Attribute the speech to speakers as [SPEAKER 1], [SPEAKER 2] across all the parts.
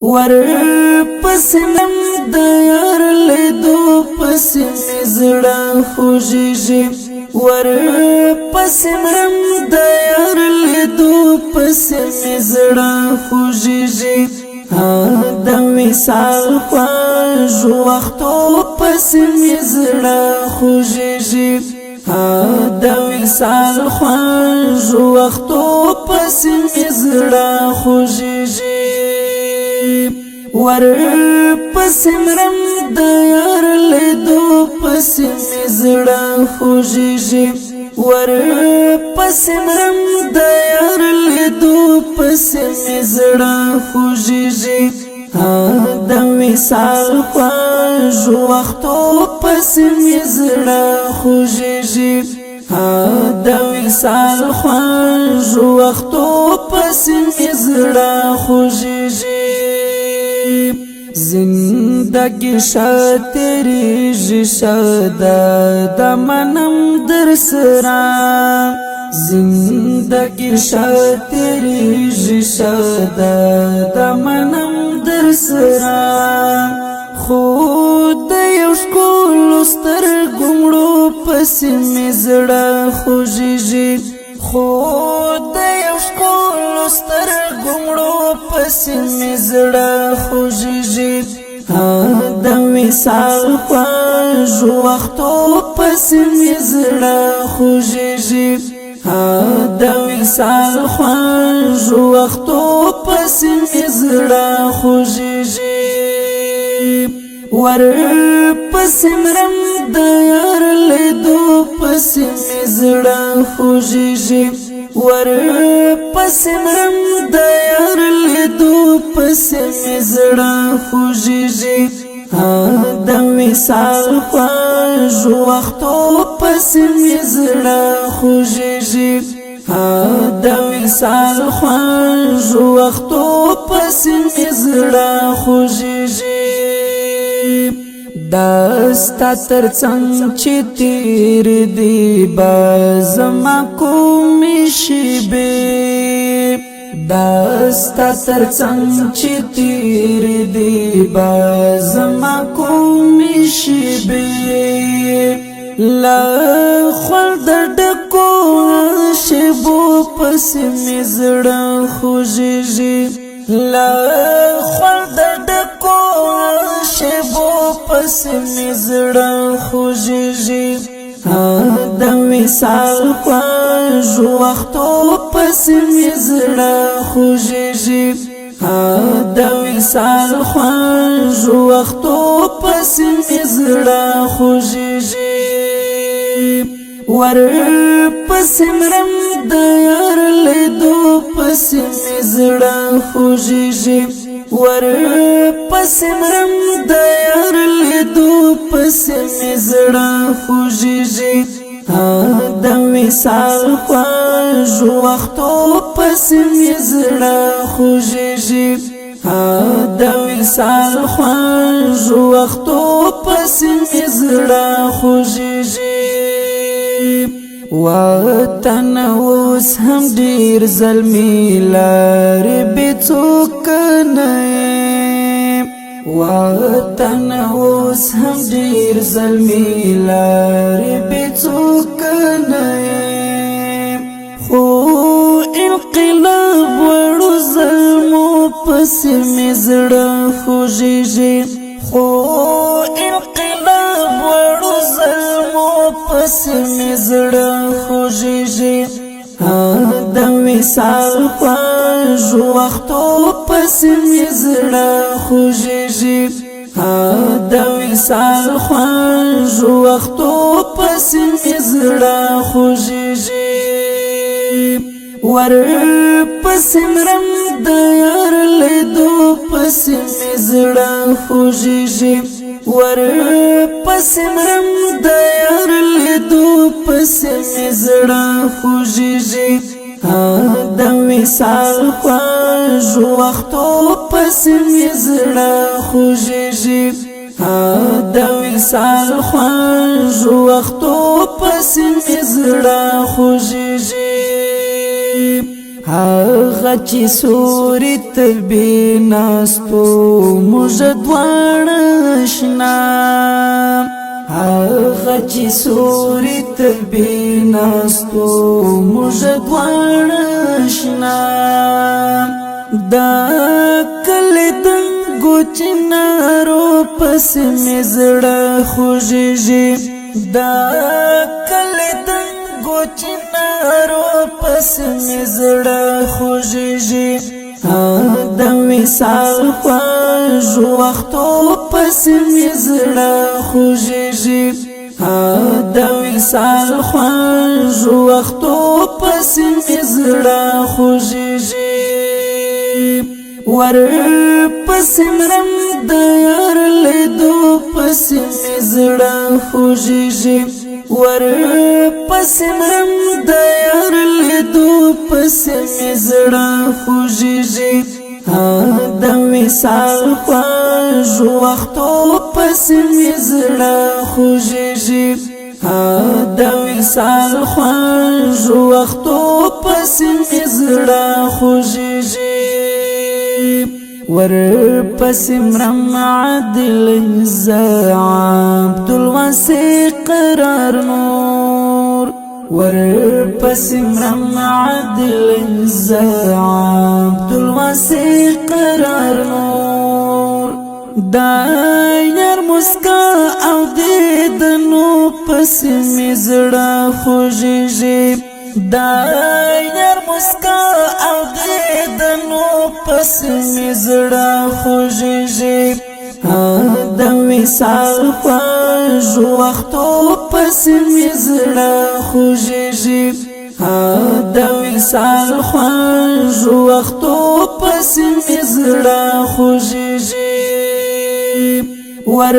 [SPEAKER 1] ور پسنم د یار لیدو پسې مې زړه خوږېږي ور پسنم د یار لیدو پسې مې زړه خوږېږي د وصال خوږو وختو پسې مې زړه خوږېږي د وصال خوږو وختو پسې مې زړه خوږېږي ور پسمرم د یار لیدو پسې مې زړه خوږېږي ور پسمرم د یار لیدو پسې مې زړه خوږېږي د وصال خوږو وختو پسې مې زړه خوږېږي د وصال خوږو وختو پسې مې زړه خوږېږي زندگی شا تیری جشادا دمنم در سرا زندگی شا تیری جشادا دمنم در سرا خود یوشکول ستر گمړو پسې مې زړه خوږېږي خود یوشکول ستر گمړو پسې مې زړه خوږېږي د وصال خوږو وختو پسې مې زړه خوږېږي د وصال خوږو وختو پسې مې زړه خوږېږي ور پسمرم د یار لیدو پسې مې زړه خوږېږي ور پسمرم د یار لیدو پسې مې زړه خوږېږي د وصال خوږو وختو پسې مې زړه خوږېږي د وصال خوږو وختو پسې مې زړه خوږېږي دستا ترڅنګ چې تیر دی با زما کومې شیبې دستا ترڅنګ چې تیر دی با زما کومې شیبې لا خلد ډکو شیبو پسې مې زړه خوږېږي لا خلد ډکو شیبو پسې مې زړه خوږېږي د وصال خوږو وختو پسې مې زړه خوږېږي د وصال خوږو وختو پسې مې زړه خوږېږي ور پسمرم د یار لیدو پسې مې زړه خوږېږي ور پسمرم د یار لیدو پسې مې زړه خوږېږي د وصال خوږو وختو پسې مې زړه خوږېږي د وصال خوږو وختو پسې مې زړه خوږېږي وطن اوس هم ډېر زلمي لارې بې څوک نه وطن اوس هم ډېر زلمي لارې بې څوک نه خو انقلاب وړو ظلمو پسې مې زړه خوږېږي خو انقلاب وړو ظلمو پسې مې زړه خوږېږي د وصال خوږو وختو پسې مې زړه خوږېږي د وصال خوږو وختو پسې مې زړه خوږېږي ور پسمرم د یار لیدو پسې مې زړه خوږېږي ور پسمرم د یار لیدو پسې مې زړه خوږېږي د وصال خوږو وختو پسې مې زړه خوږېږي د وصال خوږو وختو پسې مې زړه خوږېږي هغه چې سوري تبي ناستو مجدوان شنا هغه چې سوري تبي ناستو مجدوان شنا دا کله دنګو چنارو پس مزړه خوږيږي دا کله دنګو چنارو پس مزړه خوږيږي د وصال خوږ وختو پس مزړه خوږيږي د وصال خوږ وختو پس مزړه خوږيږي ور پس مرم د یار لیدو پس مزړه خوږيږي ور پس مرم د یار لیدو پس مزړه خوږيږي د وصال خوږ وختو پس مزړه خوږيږي د وصال خوږ وختو پس مزړه خوږيږي ور پس مرم عادل عبد الواسع قرار نور ور پس مرم عادل عبد الواسع قرار نور دا یار مسکا او دیدنو پس مزړه خوږيږي دا یار مسکا او دیدنو پس مزړه خوږيږي د وصال خوږ وختو پس مزړه خوږيږي د وصال خوږ وختو پس مزړه خوږيږي ور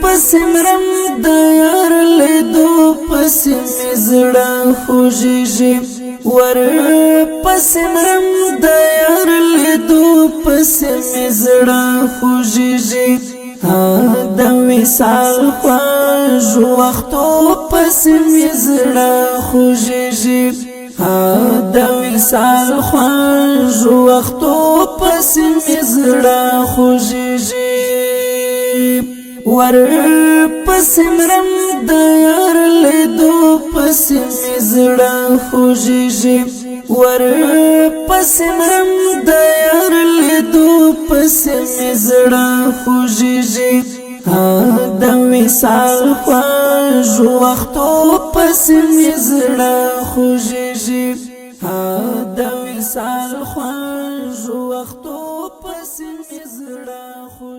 [SPEAKER 1] پس مرم د یار لیدو پس مزړه خوږيږي ور پس مرم د یار لیدو پس مزړه خوږيږي د وصال خوږ وختو پس مزړه خوږيږي د وصال خوږ وختو پس مزړه خوږيږي ور پس مرم د یار لیدو پس مزړه خوږيږي ور پس مرم د یار لیدو پس مزړه خوږيږي د وصال خوږ وختو پس مزړه خوږيږي د وصال خوږ وختو پس مزړه خوږيږي